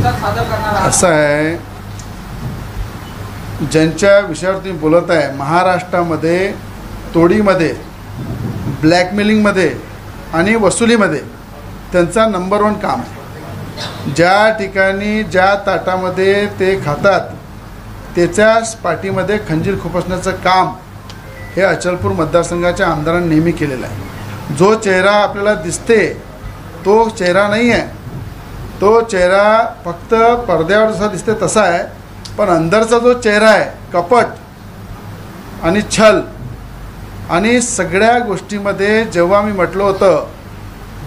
असं आहे, ज्यांच्या विषयावर तुम्ही बोलत आहे, महाराष्ट्रामध्ये तोडीमध्ये, ब्लॅकमेलिंगमध्ये आणि वसुलीमध्ये त्यांचा नंबर 1 काम आहे. ज्या ठिकाणी ज्या ताटामध्ये ते खातात त्याच्याच पाठीमध्ये खंजीर खुपसण्याचं काम हे अचलपूर मतदारसंघाच्या आमदारांनी नेहमी केलेलं आहे. जो चेहरा आपल्याला दिसते तो चेहरा नाही आहे, तो चेहरा फक्त पडद्यावर जसा दिसते तसा आहे, पण अंदरचा जो चेहरा आहे, कपट आणि छल आणि सगळ्या गोष्टीमध्ये, जेव्हा मी म्हटलं होतं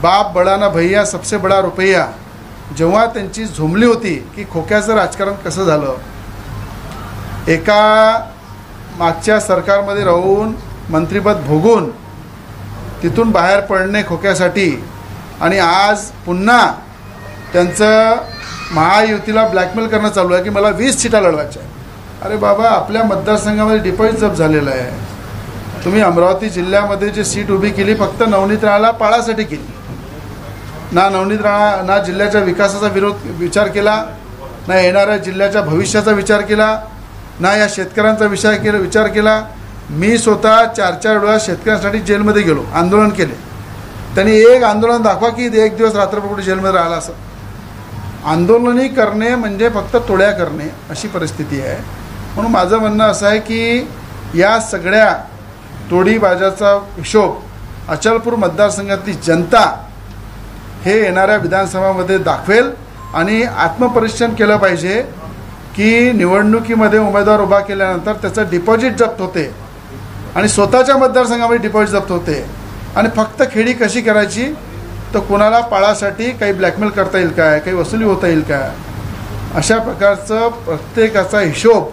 बाप बडा ना भैया सबसे बडा रुपया, जेव्हा त्यांची झोंबली होती की खोक्याचं राजकारण कसं झालं, एका मागच्या सरकारमध्ये राहून मंत्रिपद भोगून तिथून बाहेर पडणे खोक्यासाठी, आणि आज पुन्हा त्यांचं महायुतीला ब्लॅकमेल करणं चालू आहे की मला 20 सीटा लढवायच्या आहे. अरे बाबा, आपल्या मतदारसंघामध्ये डिपॉझिट जप्त झालेलं आहे. तुम्ही अमरावती जिल्ह्यामध्ये जी सीट उभी केली फक्त नवनीत राणाला पाळासाठी केली. ना नवनीत राणा, ना जिल्ह्याच्या विकासाचा विचार केला, ना येणाऱ्या जिल्ह्याच्या भविष्याचा विचार केला, ना या शेतकऱ्यांचा विचार केला. मी स्वतः 4-4 वेळा शेतकऱ्यांसाठी जेलमध्ये गेलो, आंदोलन केले. त्यांनी एक आंदोलन दाखवा की 1 दिवस रात्रभर जेलमध्ये राहिला. असं आंदोलनही करणे म्हणजे फक्त टोळ्या करणे अशी परिस्थिती आहे. म्हणून माझं म्हणणं असं आहे की या सगळ्या तोडीबाजाचा हिशोब अचलपूर मतदारसंघातली जनता हे येणाऱ्या विधानसभामध्ये दाखवेल, आणि आत्मपरीक्षण केलं पाहिजे की निवडणुकीमध्ये उमेदवार उभा केल्यानंतर त्याचं डिपॉझिट जप्त होते आणि स्वतःच्या मतदारसंघामध्ये डिपॉझिट जप्त होते, आणि फक्त खेळी कशी करायची, तर कोणाला पाळासाठी काही ब्लॅकमेल करता येईल काय, काही वसुली होता येईल काय, अशा प्रकारचं प्रत्येकाचा हिशोब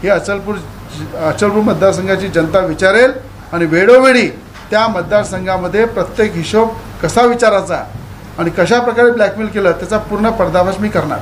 हे अचलपूर मतदारसंघाची जनता विचारेल, आणि वेळोवेळी त्या मतदारसंघामध्ये प्रत्येक हिशोब कसा विचारायचा आणि कशा प्रकारे ब्लॅकमेल केलं त्याचा पूर्ण पर्दाफाश मी करणार.